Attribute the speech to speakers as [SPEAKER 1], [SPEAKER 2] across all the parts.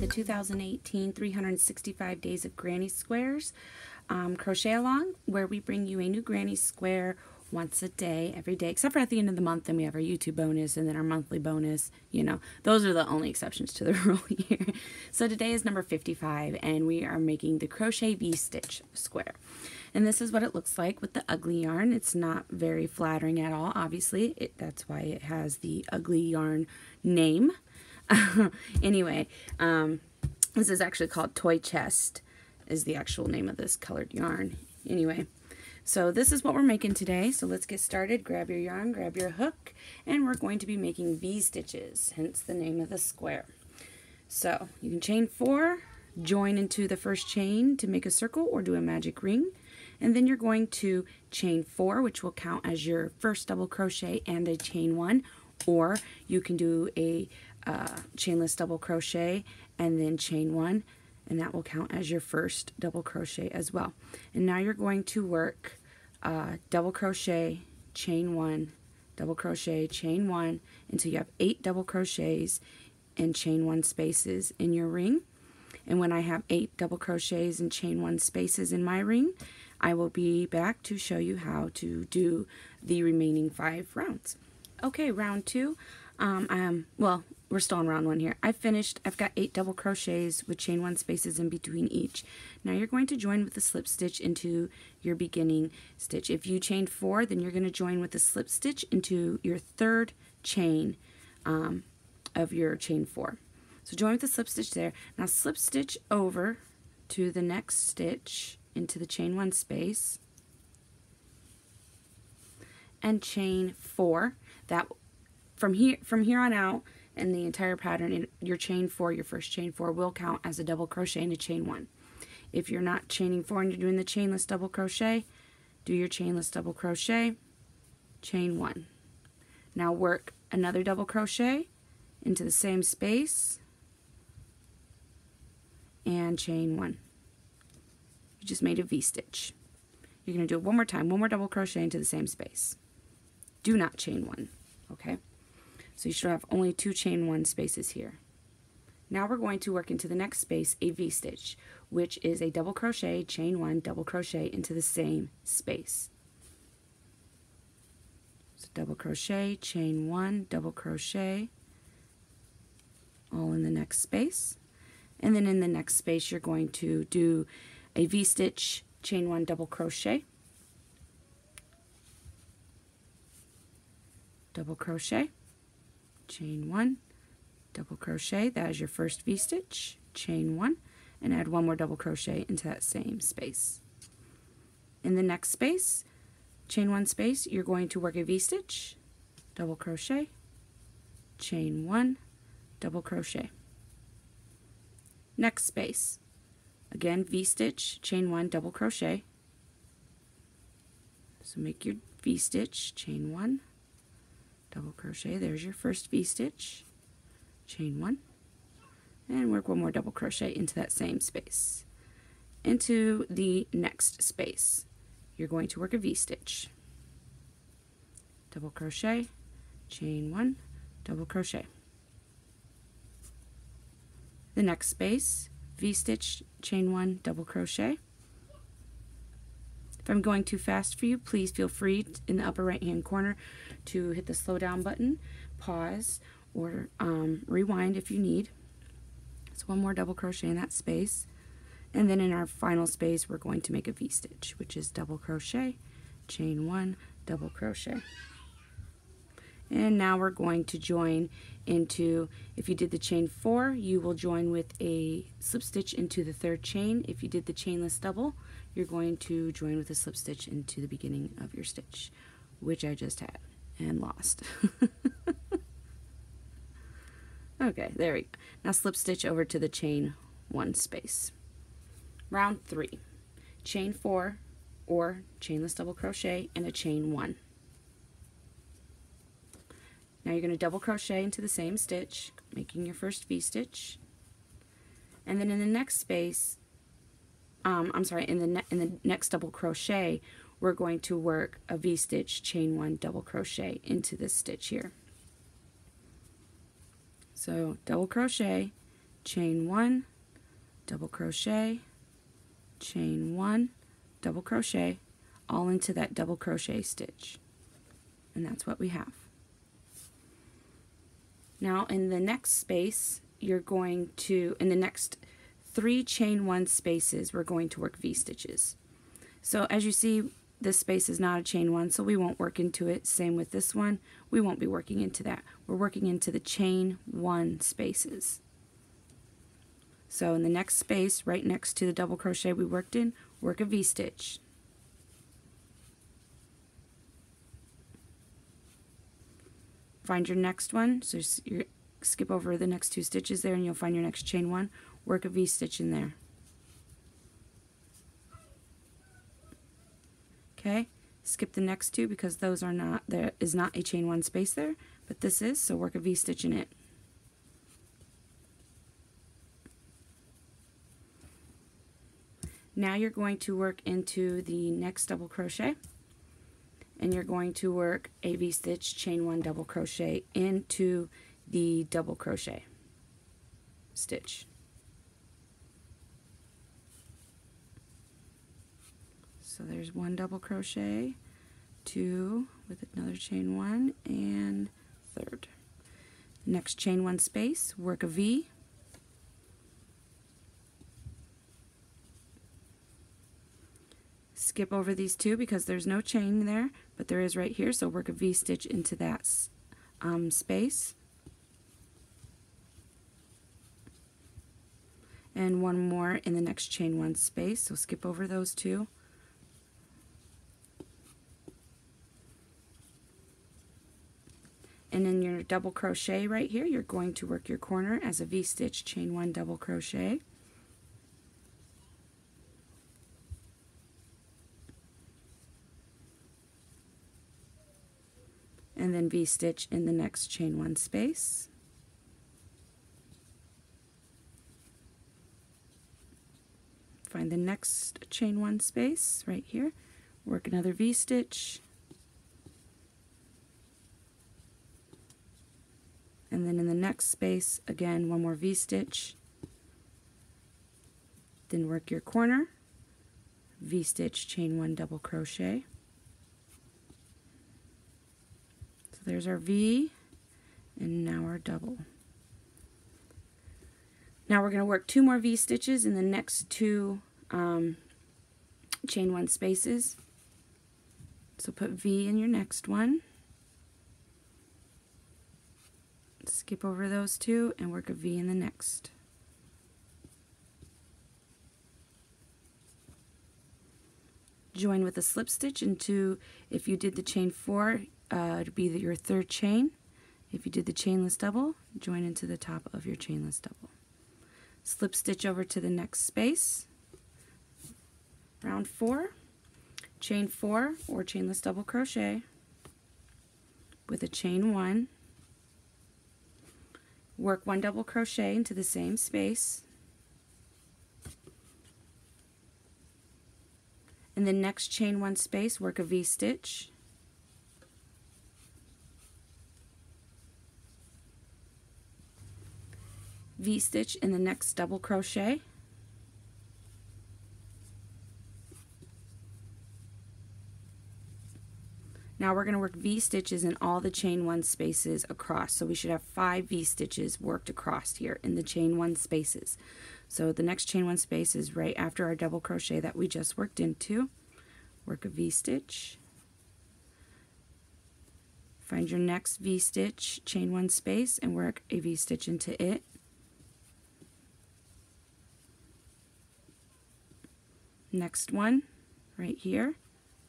[SPEAKER 1] the 2018 365 Days of Granny Squares crochet along, where we bring you a new granny square once a day, every day, except for at the end of the month. Then we have our YouTube bonus and then our monthly bonus. You know, those are the only exceptions to the rule here. So today is number 55, and we are making the crochet V-stitch square. And this is what it looks like with the ugly yarn. It's not very flattering at all, obviously. That's why it has the ugly yarn name. Anyway, this is actually called Toy Chest, is the actual name of this colored yarn. Anyway, so this is what we're making today. So let's get started. Grab your yarn, grab your hook, and we're going to be making V-stitches, hence the name of the square. So you can chain 4, join into the first chain to make a circle or do a magic ring, and then you're going to chain 4, which will count as your first double crochet and a chain 1, or you can do a chainless double crochet and then chain 1, and that will count as your first double crochet as well. And now you're going to work double crochet, chain 1, double crochet, chain 1 until you have 8 double crochets and chain 1 spaces in your ring. And when I have 8 double crochets and chain 1 spaces in my ring, I will be back to show you how to do the remaining 5 rounds. Okay, round 2. Well, we're still on round 1 here. I've finished. I've got 8 double crochets with chain 1 spaces in between each. Now you're going to join with the slip stitch into your beginning stitch. If you chained 4, then you're going to join with the slip stitch into your 3rd chain of your chain 4. So join with the slip stitch there. Now slip stitch over to the next stitch into the chain 1 space and chain 4. That from here on out, and the entire pattern, in your chain 4, your first chain 4, will count as a double crochet into chain 1. If you're not chaining 4 and you're doing the chainless double crochet, do your chainless double crochet, chain 1. Now work another double crochet into the same space and chain 1. You just made a V-stitch. You're going to do it one more time, one more double crochet into the same space. Do not chain 1, okay? So you should have only 2 chain 1 spaces here. Now we're going to work into the next space a V-stitch, which is a double crochet, chain 1, double crochet into the same space. So double crochet, chain 1, double crochet, all in the next space. And then in the next space you're going to do a V-stitch, chain 1, double crochet, double crochet, chain 1, double crochet. That is your first V-stitch, chain 1, and add 1 more double crochet into that same space. In the next space, chain 1 space, you're going to work a V-stitch, double crochet, chain 1, double crochet. Next space, again V-stitch, chain 1, double crochet. So make your V-stitch, chain 1, double crochet. There's your first V-stitch, chain 1, and work 1 more double crochet into that same space. Into the next space, you're going to work a V-stitch, double crochet, chain 1, double crochet. The next space, V-stitch, chain 1, double crochet. If I'm going too fast for you, please feel free in the upper right hand corner to hit the slow down button, pause, or rewind if you need. So 1 more double crochet in that space. And then in our final space, we're going to make a V-stitch, which is double crochet, chain 1, double crochet. And now we're going to join into, if you did the chain 4, you will join with a slip stitch into the 3rd chain. If you did the chainless double, you're going to join with a slip stitch into the beginning of your stitch, which I just had and lost. Okay, there we go. Now slip stitch over to the chain 1 space. Round 3, chain 4 or chainless double crochet and a chain 1. Now you're going to double crochet into the same stitch, making your first V-stitch, and then in the next space, in the next double crochet, we're going to work a V-stitch, chain 1, double crochet into this stitch here. So double crochet, chain 1, double crochet, chain 1, double crochet, all into that double crochet stitch. And that's what we have. Now in the next space, you're going to, in the next 3 chain 1 spaces, we're going to work V-stitches. So as you see, this space is not a chain 1, so we won't work into it. Same with this one, we won't be working into that. We're working into the chain 1 spaces. So in the next space, right next to the double crochet we worked in, work a V-stitch. Find your next one, so you skip over the next 2 stitches there and you'll find your next chain 1, work a V-stitch in there. Okay, skip the next 2 because those are not, there is not a chain 1 space there, but this is, so work a V-stitch in it. Now you're going to work into the next double crochet, and you're going to work a V-stitch, chain 1, double crochet into the double crochet stitch. So there's 1 double crochet, 2 with another chain 1, and 3rd. Next chain 1 space, work a V, skip over these 2 because there's no chain there, but there is right here, so work a V-stitch into that space. And 1 more in the next chain 1 space, so skip over those 2. And in your double crochet right here, you're going to work your corner as a V-stitch, chain 1, double crochet. And then V-stitch in the next chain 1 space. Find the next chain 1 space right here, work another V-stitch, and then in the next space, again, 1 more V-stitch, then work your corner, V-stitch, chain 1, double crochet. So there's our V, and now our double. Now we're going to work 2 more V-stitches in the next 2 chain 1 spaces. So put V in your next one, skip over those 2 and work a V in the next. Join with a slip stitch into, if you did the chain 4, it'd be your 3rd chain. If you did the chainless double, join into the top of your chainless double. Slip stitch over to the next space, round 4, chain 4 or chainless double crochet with a chain 1, work 1 double crochet into the same space, in the next chain 1 space work a V-stitch, V-stitch in the next double crochet, now we're going to work V-stitches in all the chain 1 spaces across, so we should have 5 V-stitches worked across here in the chain 1 spaces. So the next chain 1 space is right after our double crochet that we just worked into. Work a V-stitch, find your next V-stitch, chain 1 space, and work a V-stitch into it. Next one, right here,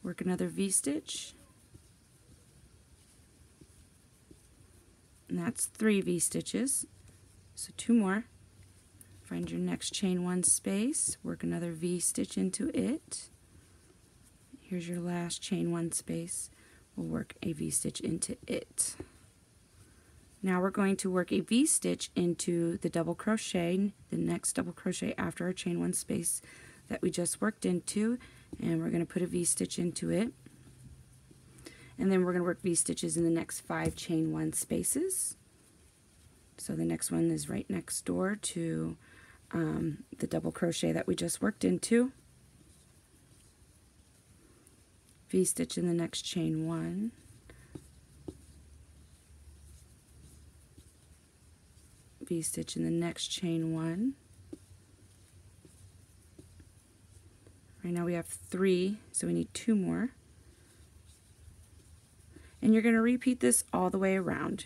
[SPEAKER 1] work another V-stitch, and that's 3 V-stitches, so 2 more. Find your next chain 1 space, work another V-stitch into it. Here's your last chain 1 space, we'll work a V-stitch into it. Now we're going to work a V-stitch into the double crochet, the next double crochet after our chain 1 space that we just worked into, and we're going to put a V-stitch into it. And then we're going to work V-stitches in the next 5 chain 1 spaces. So the next one is right next door to the double crochet that we just worked into. V-stitch in the next chain 1. V-stitch in the next chain 1. Right now we have 3, so we need 2 more. And you're going to repeat this all the way around.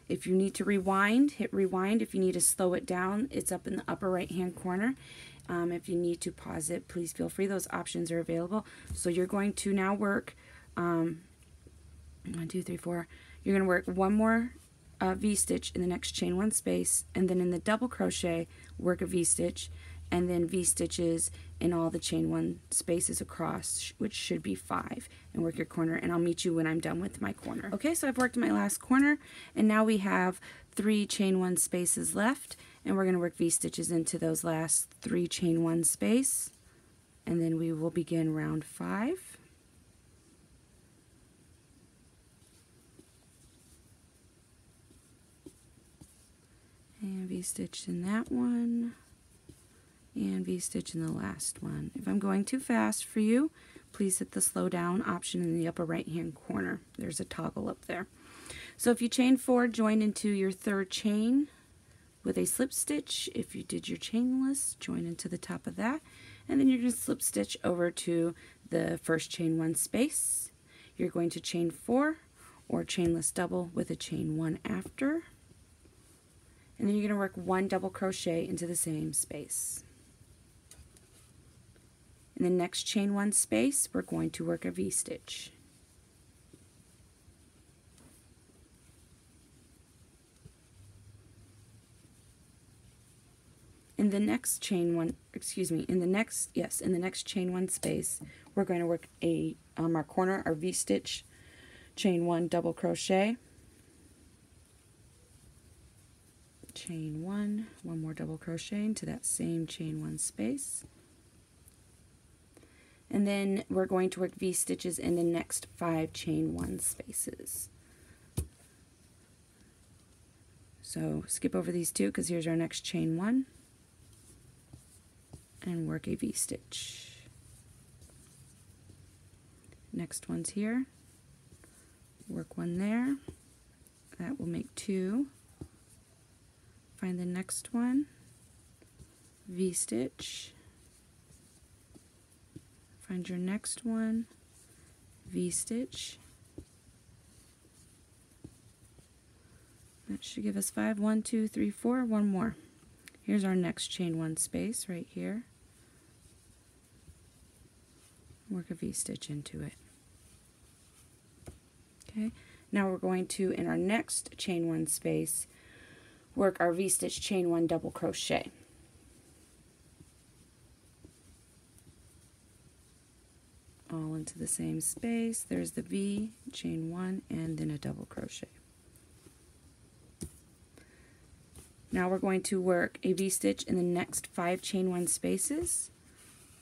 [SPEAKER 1] If you need to rewind, hit rewind. If you need to slow it down, it's up in the upper right hand corner. If you need to pause it, please feel free. Those options are available. So you're going to now work 1, 2, 3, 4. You're going to work 1 more V-stitch in the next chain 1 space, and then in the double crochet work a V-stitch, and then V-stitches in all the chain 1 spaces across, which should be 5, and work your corner, and I'll meet you when I'm done with my corner. Okay, so I've worked my last corner, and now we have 3 chain 1 spaces left, and we're going to work V-stitches into those last 3 chain 1 space, and then we will begin round 5. And V-stitch in that one, and V-stitch in the last one. If I'm going too fast for you, please hit the slow down option in the upper right hand corner. There's a toggle up there. So if you chain 4, join into your 3rd chain with a slip stitch. If you did your chainless, join into the top of that, and then you're going to slip stitch over to the first chain 1 space. You're going to chain 4 or chainless double with a chain 1 after. And then you're going to work 1 double crochet into the same space. In the next chain 1 space, we're going to work a V-stitch. In the next chain 1, in the next chain 1 space, we're going to work our corner, our V-stitch, chain 1 double crochet. Chain 1, 1 more double crochet into that same chain 1 space, and then we're going to work V-stitches in the next 5 chain 1 spaces. So skip over these 2 because here's our next chain 1, and work a V-stitch. Next one's here, work 1 there, that will make 2. Find the next one, V-stitch, find your next one, V-stitch. That should give us 5, 1, 2, 3, 4, 1 more. Here's our next chain 1 space right here. Work a V-stitch into it. Okay, now we're going to, in our next chain 1 space, work our V-stitch chain 1 double crochet. All into the same space. There's the V, chain 1, and then a double crochet. Now we're going to work a V-stitch in the next 5 chain 1 spaces.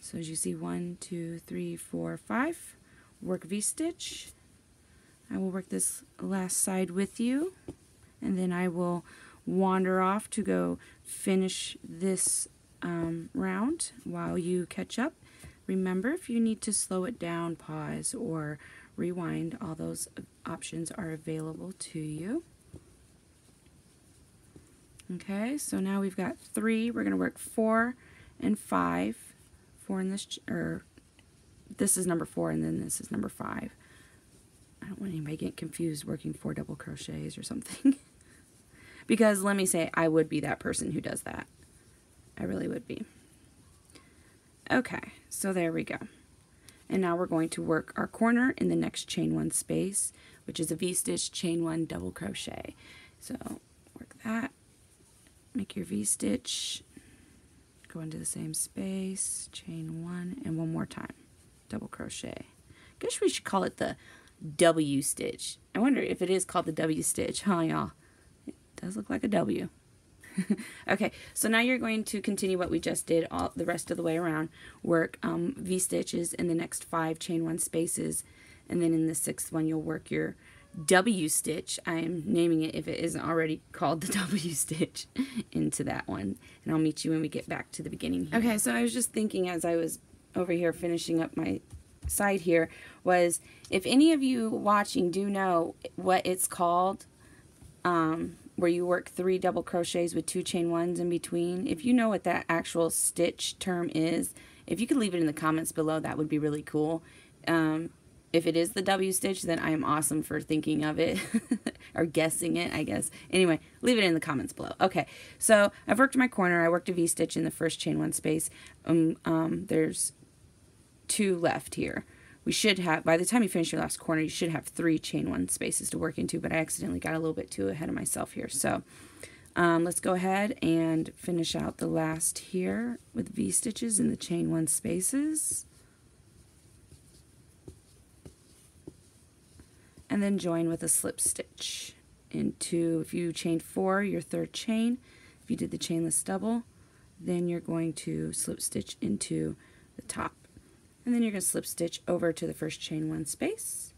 [SPEAKER 1] So as you see, 1, 2, 3, 4, 5. Work V-stitch. I will work this last side with you, and then I will wander off to go finish this round while you catch up. Remember, if you need to slow it down, pause, or rewind, all those options are available to you. Okay, so now we've got 3. We're going to work 4 and 5. 4 in this, or this is number 4, and then this is number 5. I don't want anybody to get confused working 4 double crochets or something. Because let me say, I would be that person who does that. I really would be. Okay, so there we go. And now we're going to work our corner in the next chain 1 space, which is a V-stitch, chain 1, double crochet. So work that, make your V-stitch, go into the same space, chain 1, and 1 more time, double crochet. I guess we should call it the W stitch. I wonder if it is called the W stitch, huh, y'all? It does look like a W. Okay, so now you're going to continue what we just did all the rest of the way around. Work V-stitches in the next 5 chain 1 spaces, and then in the 6th one you'll work your W stitch. I am naming it, if it isn't already called the W stitch, into that one. And I'll meet you when we get back to the beginning here. Okay, so I was just thinking as I was over here finishing up my side here, was if any of you watching do know what it's called, where you work 3 double crochets with 2 chain ones in between, if you know what that actual stitch term is, if you could leave it in the comments below, that would be really cool. If it is the W stitch, then I am awesome for thinking of it or guessing it, I guess. Anyway, leave it in the comments below. Okay, so I've worked my corner. I worked a V stitch in the first chain 1 space. There's 2 left here. We should have, by the time you finish your last corner, you should have 3 chain 1 spaces to work into, but I accidentally got a little bit too ahead of myself here. So let's go ahead and finish out the last here with V stitches in the chain 1 spaces. And then join with a slip stitch into, if you chained 4, your 3rd chain. If you did the chainless double, then you're going to slip stitch into the top. And then you're going to slip stitch over to the first chain 1 space,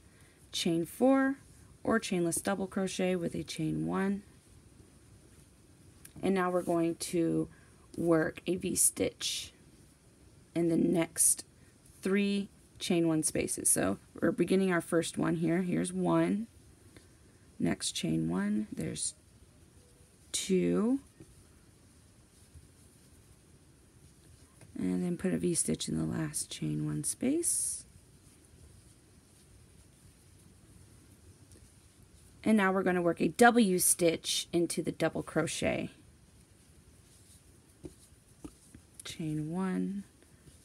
[SPEAKER 1] chain 4, or chainless double crochet with a chain 1. And now we're going to work a V stitch in the next 3 chain 1 spaces. So we're beginning our first one here. Here's 1. Next chain 1. There's 2. And then put a V stitch in the last chain 1 space. And now we're going to work a W stitch into the double crochet. Chain 1,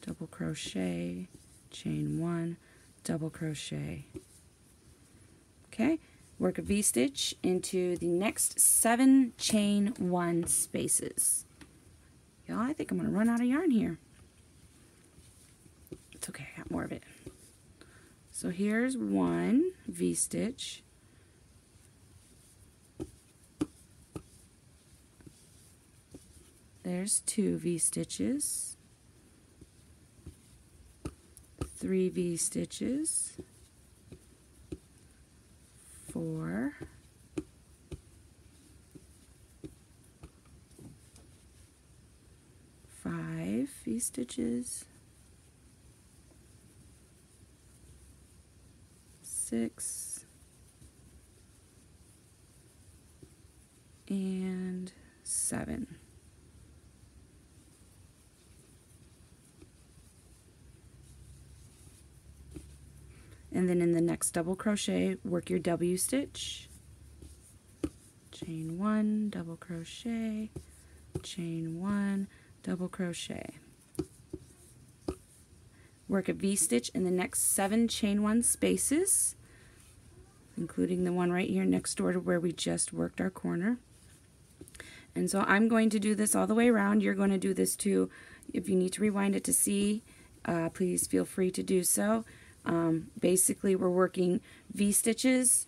[SPEAKER 1] double crochet, chain 1, double crochet. Okay, work a V stitch into the next 7 chain 1 spaces. Y'all, I think I'm going to run out of yarn here. It's okay, I got more of it. So here's 1 V stitch. There's 2 V stitches. 3 V stitches, 4, 5 V stitches, 6, and 7. And then in the next double crochet, work your W stitch, chain 1, double crochet, chain 1, double crochet. Work a V stitch in the next 7 chain 1 spaces, including the one right here next door to where we just worked our corner. And so I'm going to do this all the way around. You're going to do this too. If you need to rewind it to see, please feel free to do so. Basically, we're working V stitches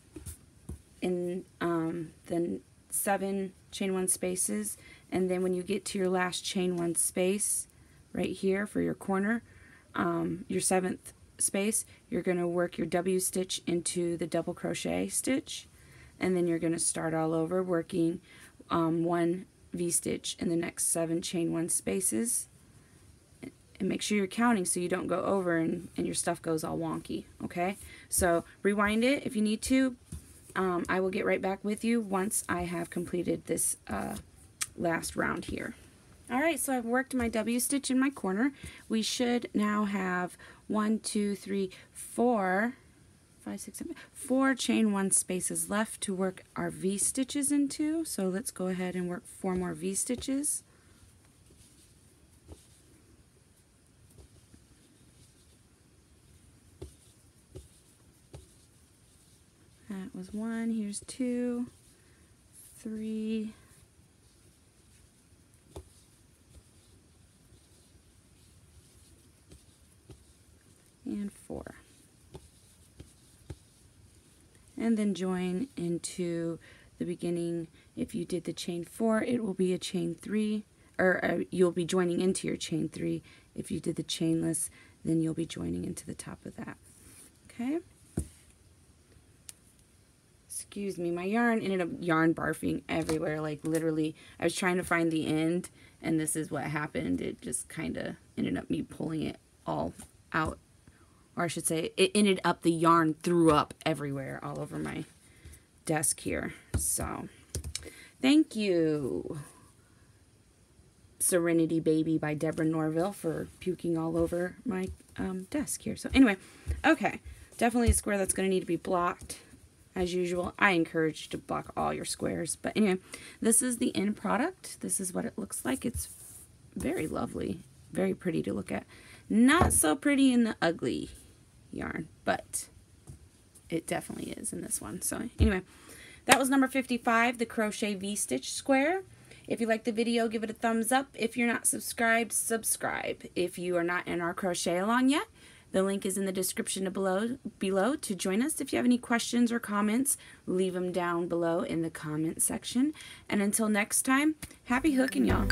[SPEAKER 1] in the 7 chain 1 spaces, and then when you get to your last chain 1 space right here for your corner, your 7th space, you're going to work your W stitch into the double crochet stitch, and then you're going to start all over working 1 V stitch in the next 7 chain 1 spaces. And make sure you're counting so you don't go over and your stuff goes all wonky, okay? So rewind it if you need to. I will get right back with you once I have completed this last round here. Alright, so I've worked my W stitch in my corner. We should now have 1, 2, 3, 4, 5, 6, 7, 4 chain 1 spaces left to work our V stitches into. So let's go ahead and work 4 more V stitches. That was 1, here's 2, 3, and 4. And then join into the beginning. If you did the chain 4, it will be a chain 3, or you'll be joining into your chain 3. If you did the chainless, then you'll be joining into the top of that. Okay? excuse me, my yarn ended up yarn barfing everywhere. Like literally, I was trying to find the end, and this is what happened. It just kind of ended up me pulling it all out. Or I should say, it ended up the yarn threw up everywhere all over my desk here. So, thank you, Serenity Baby by Deborah Norville, for puking all over my desk here. So anyway, okay, definitely a square that's going to need to be blocked as usual. I encourage you to block all your squares. But anyway, this is the end product. This is what it looks like. It's very lovely, very pretty to look at. Not so pretty in the ugly yarn, but it definitely is in this one. So anyway, that was number 55, the crochet V-stitch square. If you liked the video, give it a thumbs up. If you're not subscribed, subscribe. If you are not in our crochet along yet, the link is in the description below to join us. If you have any questions or comments, leave them down below in the comment section. And until next time, happy hooking, y'all.